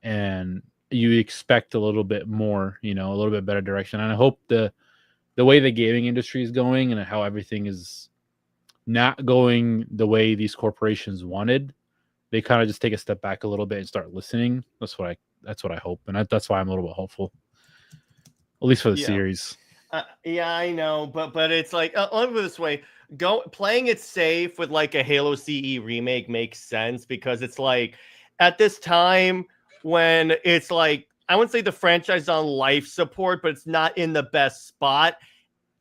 and you expect a little bit more, a little bit better direction. And I hope the way the gaming industry is going and how everything is not going the way these corporations wanted, they kind of just take a step back a little bit and start listening. That's what I hope, and that's why I'm a little bit hopeful, at least for the series. Yeah, I know, but it's like let me put it this way: playing it safe with like a Halo CE remake makes sense because it's like at this time when it's like I wouldn't say the franchise is on life support, but it's not in the best spot.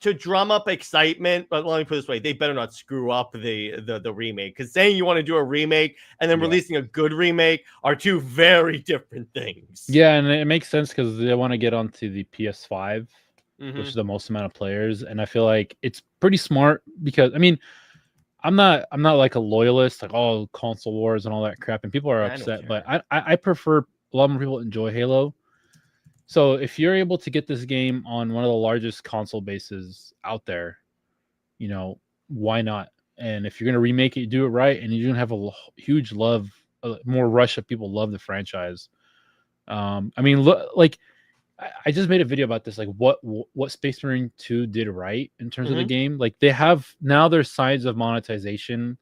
to drum up excitement, but let me put it this way: they better not screw up the remake, because saying you want to do a remake and then releasing a good remake are two very different things. Yeah, and it makes sense because they want to get onto the PS5, which is the most amount of players, and I feel like it's pretty smart because I mean, I'm not like a loyalist, like all console wars and all that crap, and people are upset, but I prefer a lot more people enjoy Halo. So if you're able to get this game on one of the largest console bases out there, you know, why not? And if you're going to remake it, do it right, and you're going to have a huge love, more rush of people love the franchise. I mean, look, like I just made a video about this, like what Space Marine 2 did right in terms of the game. Like they have now there's signs of monetization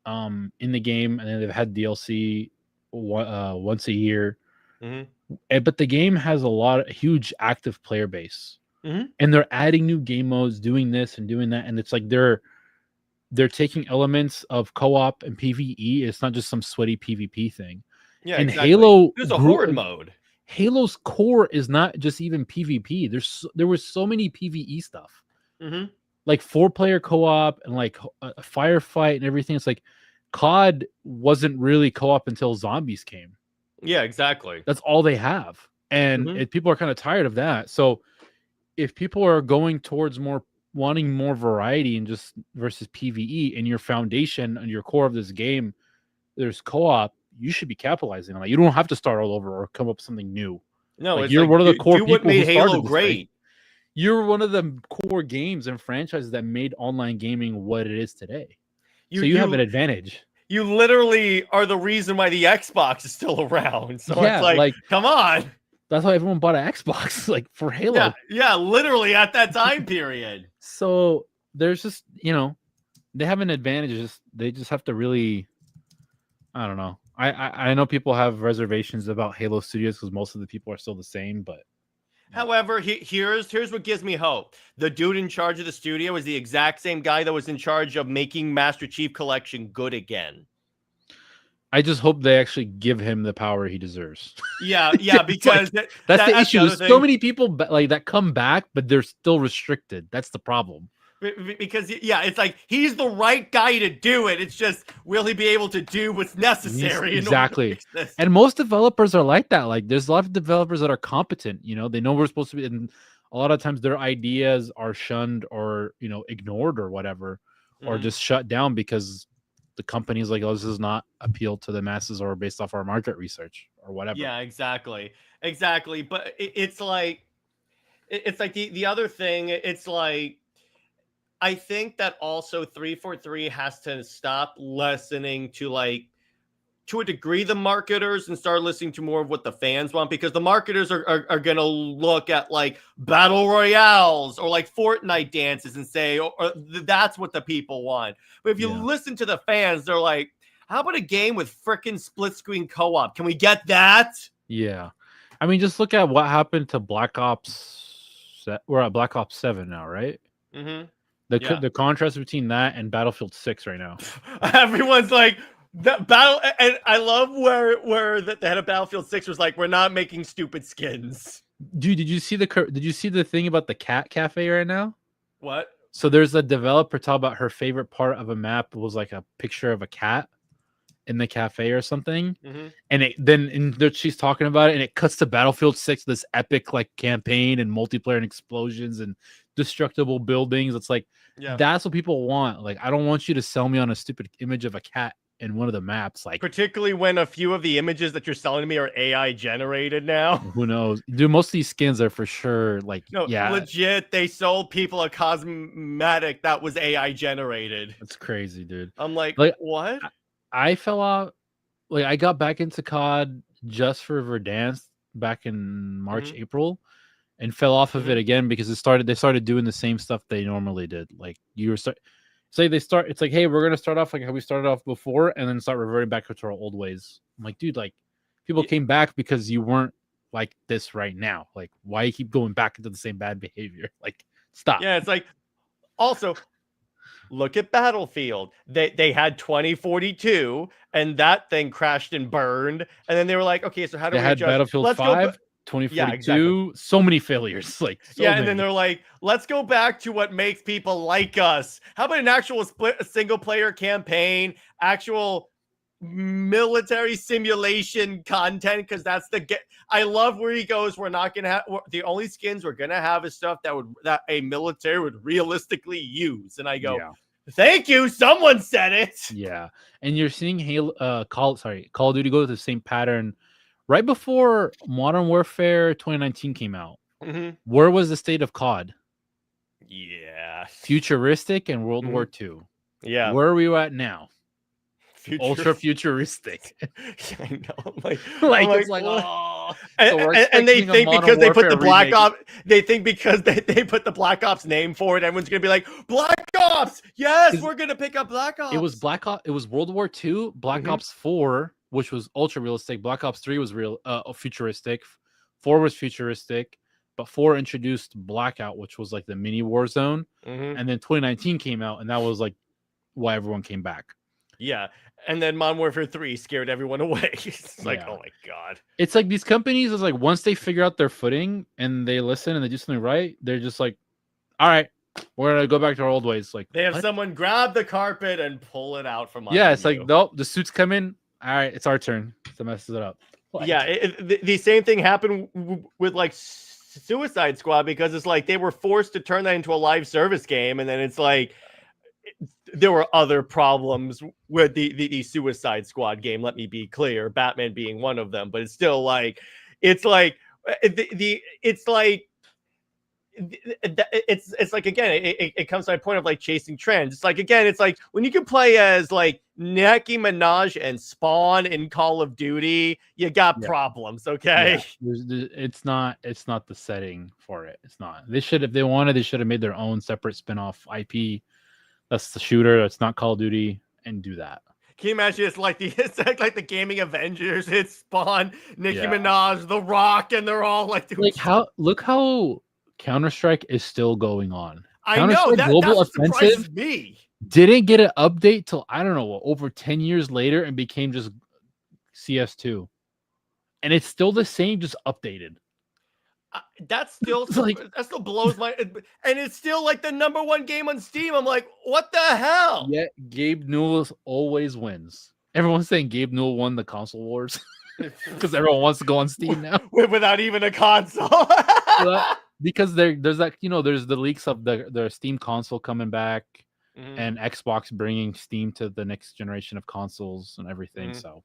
in the game, and then they've had DLC once a year. But the game has a huge active player base, and they're adding new game modes, doing this and doing that, and it's like they're taking elements of co-op and PvE. It's not just some sweaty PvP thing. Yeah, and exactly. Halo, there's a horde mode. Halo's core is not just even PvP. There was so many PvE stuff, like 4-player co-op and like a firefight and everything. It's like COD wasn't really co-op until zombies came. Yeah, exactly. That's all they have. And people are kind of tired of that. So if people are going towards wanting more variety and just versus PvE, and your foundation and your core of this game, there's co-op, you should be capitalizing on that. You don't have to start all over or come up with something new. No, like, you're one of the core people what made who Halo great. You're one of the core games and franchises that made online gaming what it is today. So you have an advantage. You literally are the reason why the Xbox is still around. So it's like, come on. That's why everyone bought an Xbox, like for Halo. Yeah, literally at that time period. So there's just, they have an advantage. They just have to really, I don't know. I know people have reservations about Halo Studios because most of the people are still the same, but however, here's what gives me hope. The dude in charge of the studio is the exact same guy that was in charge of making Master Chief Collection good again. I just hope they actually give him the power he deserves. Yeah, because that's the issue. There's so many people like that come back, but they're still restricted. That's the problem. Because it's like he's the right guy to do it. It's just, will he be able to do what's necessary? Exactly. And most developers are like that. Like there's a lot of developers that are competent. They know we're supposed to be, and a lot of times their ideas are shunned or ignored or whatever, or just shut down because the company's like, oh, this does not appeal to the masses or based off our market research or whatever. Yeah, exactly. But it's like the other thing. It's like, I think that also 343 has to stop listening to a degree the marketers and start listening to more of what the fans want, because the marketers are going to look at like battle royales or like Fortnite dances and say, or that's what the people want. But if you listen to the fans, they're like, how about a game with frickin' split screen co-op? Can we get that? Yeah. I mean, just look at what happened to Black Ops. We're at Black Ops 7 now, right? The contrast between that and Battlefield 6 right now. Everyone's like, that battle, and I love where the head of Battlefield 6 was like, we're not making stupid skins. Dude, did you see the thing about the cat cafe right now? What? So there's a developer talk about her favorite part of a map was like a picture of a cat in the cafe or something, and she's talking about it, and it cuts to Battlefield 6, this epic like campaign and multiplayer and explosions and destructible buildings. It's like, that's what people want. Like, I don't want you to sell me on a stupid image of a cat in one of the maps, like, particularly when a few of the images that you're selling to me are AI generated now. Who knows? Dude, most of these skins are for sure legit. They sold people a cosmetic that was AI generated. That's crazy, dude. I'm like what? I fell out. Like, I got back into COD just for Verdansk back in March, April, and fell off of it again because they started doing the same stuff they normally did. Like, it's like, hey, we're gonna start off like how we started off before, and then start reverting back to our old ways. I'm like, dude, like, people came back because you weren't like this right now. Like, why you keep going back into the same bad behavior? Like, stop. Yeah, it's like, also, look at Battlefield. They had 2042, and that thing crashed and burned. And then they were like, okay, so how do we had adjust? Battlefield 5, 2042, exactly. so many failures. Like, so and many. then they're like, let's go back to what makes people like us. How about an actual single player campaign, actual military simulation content? Because that's I love where he goes. We're not gonna have the only skins we're gonna have is stuff that a military would realistically use. And I go, thank you, someone said it. Yeah, and you're seeing Call of Duty go to the same pattern. Right before Modern Warfare 2019 came out, where was the state of COD? Yeah, futuristic and World War II. Yeah, where are we at now? Ultra futuristic. I know, like it's like, oh, and they think because they put the Black Ops, they think because they put the Black Ops name for it, everyone's gonna be like, Black Ops, yes, we're gonna pick up Black Ops. It was Black Ops. It was World War II, Black Ops 4, which was ultra realistic. Black Ops 3 was futuristic. 4 was futuristic, but 4 introduced Blackout, which was like the mini war zone, and then 2019 came out, and that was like why everyone came back. Yeah, and then Modern Warfare 3 scared everyone away. It's like, oh my god. It's like these companies is like, once they figure out their footing and they listen and they do something right, they're just like, all right, we're gonna go back to our old ways. Like, they have someone grab the carpet and pull it out from under. Yeah, it's like, nope, the suits come in. All right, it's our turn to mess it up. Like, yeah, the same thing happened with like Suicide Squad, because it's like they were forced to turn that into a live service game, and then it's like there were other problems with the Suicide Squad game. Let me be clear, Batman being one of them, but it's still like it's like again, it comes to my point of like chasing trends. It's like, again, it's like when you can play as like Nicki Minaj and Spawn in Call of Duty, you got problems. Okay, it's not the setting for it. It's not. They should, if they wanted, they should have made their own separate spin-off IP. That's the shooter. That's not Call of Duty, and do that. Can you imagine? It's like the gaming Avengers. It's Spawn, Nicki Minaj, The Rock, and they're all like doing look how Counter-Strike is still going on. I know that Global Offensive me. Didn't get an update till, I don't know, over 10 years later, and became just CS2, and it's still the same, just updated. That still blows my, and it's still like the #1 game on Steam. I'm like, what the hell? Yeah, Gabe Newell always wins. Everyone's saying Gabe Newell won the console wars because everyone wants to go on Steam now without even a console. Because there's that, there's the leaks of the Steam console coming back, and Xbox bringing Steam to the next generation of consoles and everything. So.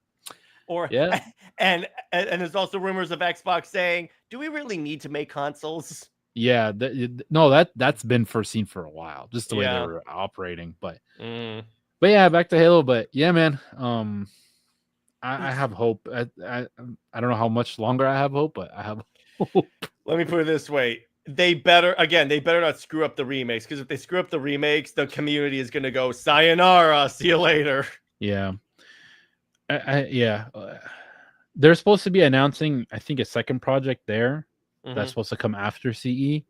And there's also rumors of Xbox saying, do we really need to make consoles? Yeah, that's been foreseen for a while, just the way they were operating. But yeah, back to Halo. But yeah, man, I have hope. I don't know how much longer I have hope, but I have hope. Let me put it this way. They better not screw up the remakes, because if they screw up the remakes, the community is going to go, sayonara, see you later. Yeah. They're supposed to be announcing, I think, a second project there that's supposed to come after CE.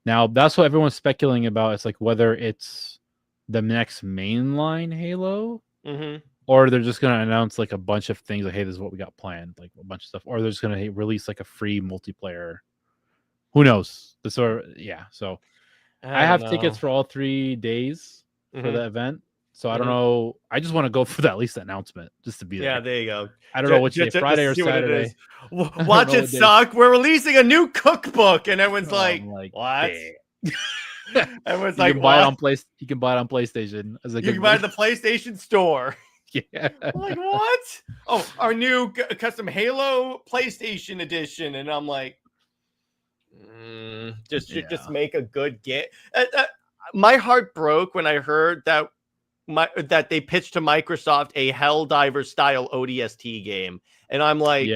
Now, that's what everyone's speculating about. It's like whether it's the next mainline Halo, or they're just going to announce like a bunch of things like, hey, this is what we got planned, like a bunch of stuff, or they're just going to release like a free multiplayer. Who knows? So I have tickets for all 3 days for the event. So I don't know. I just want to go for that, at least announcement, just to be there. Yeah, there you go. I don't know which day, Friday or Saturday. Watch it suck. We're releasing a new cookbook, and everyone's like, what? Everyone's like, you can buy it on PlayStation. You can buy it at the PlayStation Store. Yeah. I'm like, what? Oh, our new custom Halo PlayStation edition, and I'm like, just make a good game. My heart broke when I heard that they pitched to Microsoft a Helldivers style ODST game, and I'm like,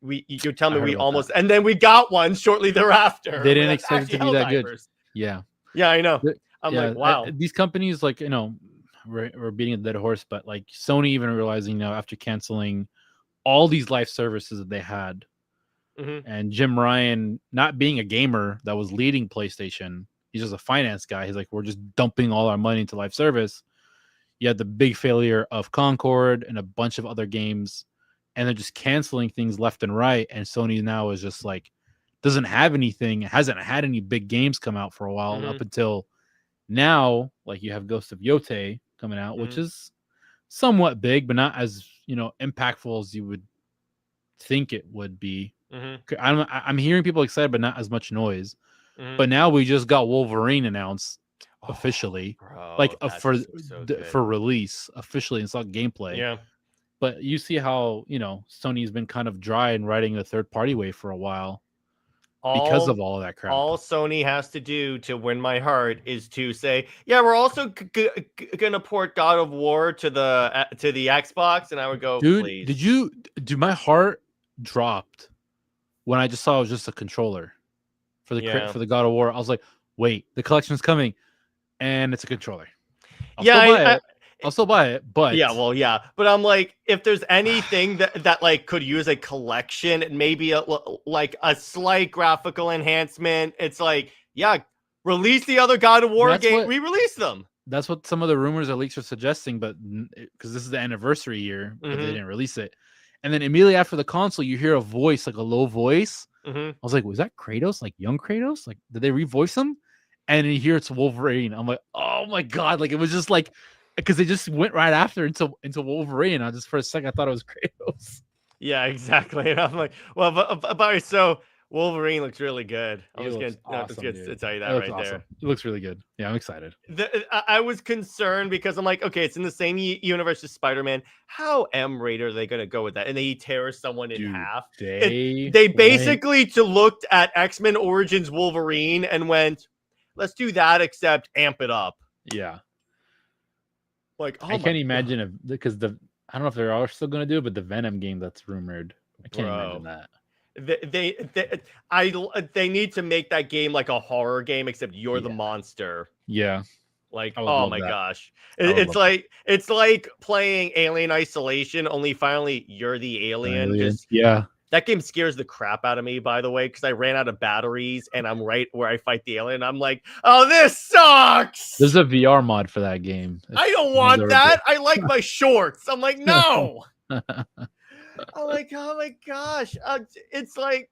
you're telling me we almost, and then we got one shortly thereafter. They didn't expect it to be that good. Yeah, I know. I'm like, wow. These companies, like, we're beating a dead horse, but like Sony even realizing now, after canceling all these live services that they had, and Jim Ryan not being a gamer that was leading PlayStation. He's just a finance guy. He's like, we're just dumping all our money into live service. You had the big failure of Concord and a bunch of other games, and they're just canceling things left and right. And Sony now is just like doesn't have anything, hasn't had any big games come out for a while up until now. Like you have Ghost of Yote coming out, which is somewhat big, but not as impactful as you would think it would be. I'm hearing people excited, but not as much noise. But now we just got Wolverine announced officially, for release officially. It's not gameplay. Yeah. But you see how Sony's been kind of dry and riding the third party way for a while because of all of that crap. All Sony has to do to win my heart is to say, yeah, we're also gonna port God of War to the Xbox, and I would go, dude, please. My heart dropped when I just saw it was just a controller for the God of War. I was like, wait, the collection's coming, and it's a controller. I'll still buy it, but but I'm like, if there's anything that like could use a collection and maybe a slight graphical enhancement, it's like, release the other God of War game, re-release them. That's what some of the rumors or leaks are suggesting, but because this is the anniversary year, but they didn't release it. And then immediately after the console, you hear a voice, like a low voice. I was like, was that Kratos? Like young Kratos? Like, did they revoice him? And you hear it's Wolverine. I'm like, oh my God. Like, it was just like, because they just went right after into Wolverine. I just, for a second, I thought it was Kratos. Yeah, exactly. And I'm like, well, but so Wolverine looks really good. I'm just gonna tell you that right there. It looks really good. Yeah, I'm excited. I was concerned because I'm like, okay, it's in the same universe as Spider-Man. How M-rated are they gonna go with that? And they tear someone in half. They basically looked at X-Men Origins Wolverine and went, let's do that, except amp it up. Yeah. Like, I can't imagine because I don't know if they're all still gonna do it, but the Venom game that's rumored, I can't imagine that. They need to make that game like a horror game, except you're the monster. Yeah. Like, oh my gosh. It's like playing Alien Isolation, only finally you're the alien. That game scares the crap out of me, by the way, because I ran out of batteries and I'm right where I fight the alien. I'm like, oh, this sucks. There's a VR mod for that game. I don't want that. I like my shorts. I'm like, no. I'm like, oh my gosh. It's like,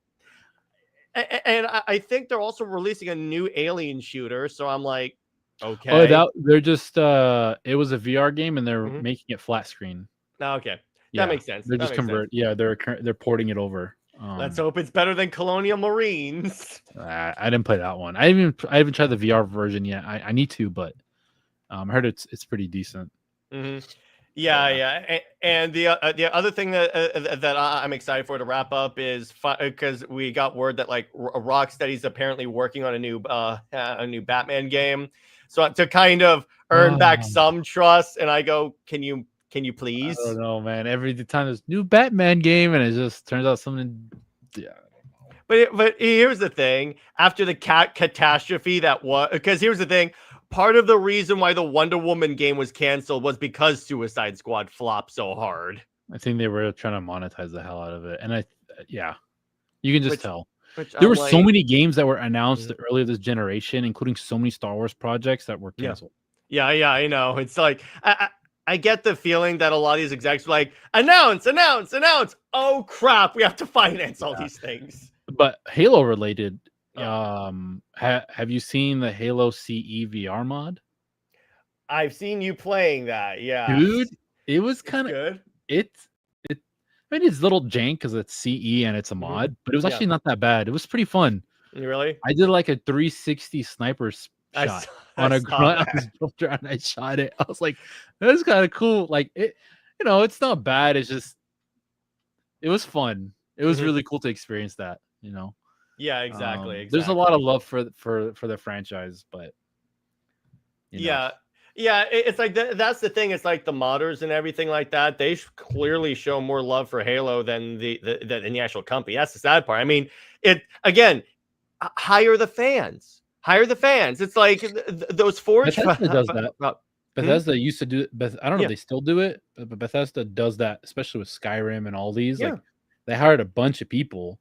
and I think they're also releasing a new Alien shooter. So I'm like, okay. Oh, they're just, it was a VR game and they're making it flat screen. Okay. That makes sense. They're just they're porting it over. Let's hope it's better than Colonial Marines. I didn't play that one. I haven't tried the VR version yet. I need to, but I heard it's pretty decent. Yeah. And the other thing that I'm excited for to wrap up is because we got word that like Rocksteady's apparently working on a new Batman game, so to kind of earn back some trust. And I go, Can you please? I don't know, man. Every time there's new Batman game, and it just turns out something. Yeah. But here's the thing: after the catastrophe that was, because here's the thing: part of the reason why the Wonder Woman game was canceled was because Suicide Squad flopped so hard. I think they were trying to monetize the hell out of it, and you can just tell. There were so many games that were announced earlier this generation, including so many Star Wars projects that were canceled. Yeah, I know. It's like I get the feeling that a lot of these execs were like, announce. Oh crap, we have to finance all these things. But Halo related, have you seen the Halo CE VR mod? I've seen you playing that, yeah. Dude, it was kind of good. I mean, it's a little jank because it's CE and it's a mod, but it was actually not that bad. It was pretty fun. Really? I did like a 360 sniper shot on a grunt. And I shot it. I was like, that's kind of cool. Like it, it's not bad. It's just, it was fun. It was really cool to experience that. Yeah, exactly. There's a lot of love for the franchise, but it's like that's the thing. It's like the modders and everything like that. They clearly show more love for Halo than the actual company. That's the sad part. I mean, hire the fans. It's like those Forge. Bethesda does that. Bethesda used to do it. I don't know if they still do it, but Bethesda does that, especially with Skyrim and all these. Like they hired a bunch of people,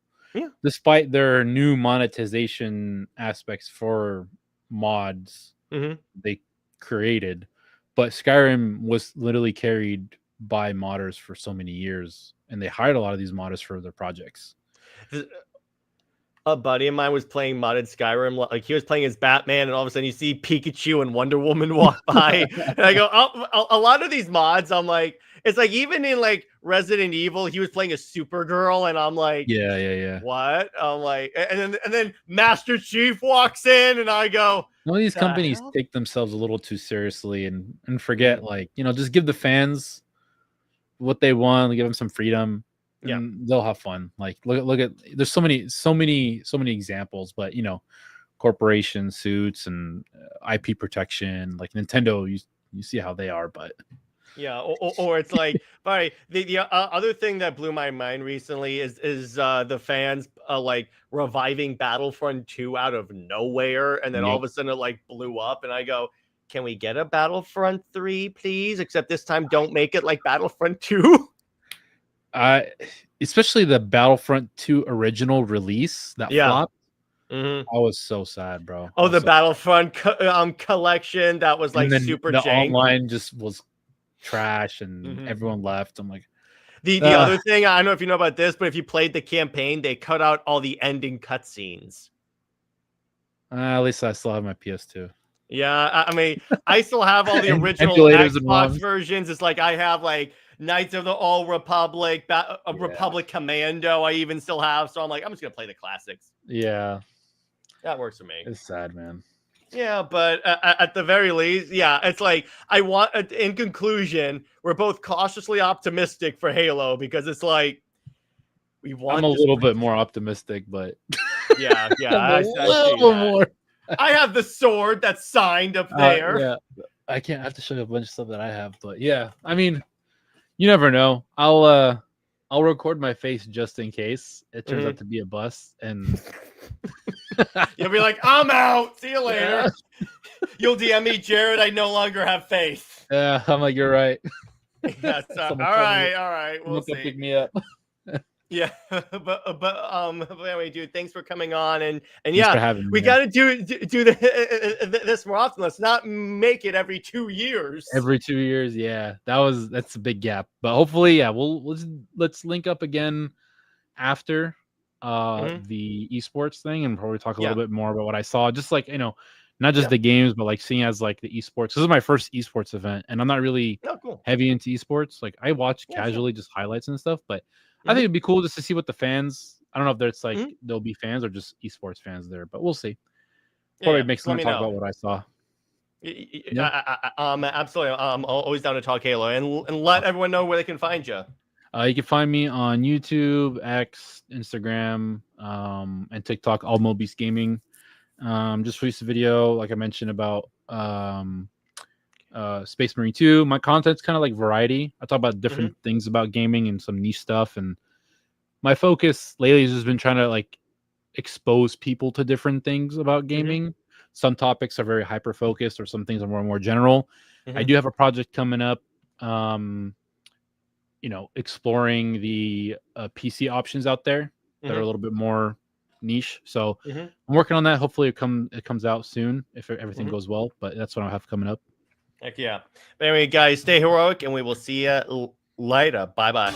despite their new monetization aspects for mods they created. But Skyrim was literally carried by modders for so many years, and they hired a lot of these modders for their projects. A buddy of mine was playing modded Skyrim. Like he was playing as Batman, and all of a sudden you see Pikachu and Wonder Woman walk by, and I go, "Oh, a lot of these mods." I'm like, it's like even in like Resident Evil, he was playing a Supergirl, and I'm like, yeah. What? I'm like, and then Master Chief walks in, and I go, Some of these companies take themselves a little too seriously and forget, like, just give the fans what they want, give them some freedom. And they'll have fun. Like look at there's so many examples, but corporation suits and IP protection, like Nintendo, you see how they are, but or it's like, right. The other thing that blew my mind recently is the fans like reviving Battlefront 2 out of nowhere, and then all of a sudden it like blew up, and I go, can we get a Battlefront 3, please? Except this time, don't make it like Battlefront 2. Especially the Battlefront 2 original release that flopped. I was so sad, bro. Oh, the Battlefront collection that was like super the jank. Online just was trash, and everyone left. I'm like, the other thing, I don't know if you know about this, but if you played the campaign, they cut out all the ending cutscenes. At least I still have my PS2. Yeah, I mean, I still have all the original Xbox versions. It's like I have like Knights of the Old Republic, Republic Commando. I even still have, so I'm like, I'm just gonna play the classics. Yeah, that works for me. It's sad, man. Yeah, but at the very least, it's like I want. In conclusion, we're both cautiously optimistic for Halo because it's like we want. I'm a little bit more optimistic, but yeah, a little more. I have the sword that's signed up there. I have to show you a bunch of stuff that I have, but yeah, I mean, you never know. I'll record my face just in case it turns out to be a bust, and you'll be like, I'm out. See you later. You'll DM me, Jared. I no longer have faith. Yeah, I'm like, you're right. Yes. All right. We'll see. Pick me up. Yeah, but anyway, dude, thanks for coming on, and we got to do this more often. Let's not make it every 2 years. Every 2 years, yeah, that's a big gap. But hopefully, let's link up again after the esports thing, and probably talk a little bit more about what I saw. Just like not just the games, but like seeing as like the esports. This is my first esports event, and I'm not really heavy into esports. Like I watch casually, just highlights and stuff, but. I think it'd be cool just to see what the fans. I don't know if there's like there'll be fans or just esports fans there, but we'll see. Probably make some talk about what I saw. Absolutely. I'm always down to talk Halo and let everyone know where they can find you. You can find me on YouTube, X, Instagram, and TikTok. All Mobeast Gaming. Just released a video, like I mentioned, about Space Marine 2. My content's kind of like variety. I talk about different things about gaming and some niche stuff, and my focus lately has just been trying to like expose people to different things about gaming. Some topics are very hyper focused, or some things are more general. I do have a project coming up, exploring the PC options out there that are a little bit more niche. So I'm working on that. Hopefully it comes out soon if everything goes well, but that's what I have coming up. Heck yeah. But anyway, guys, stay heroic, and we will see you later. Bye-bye.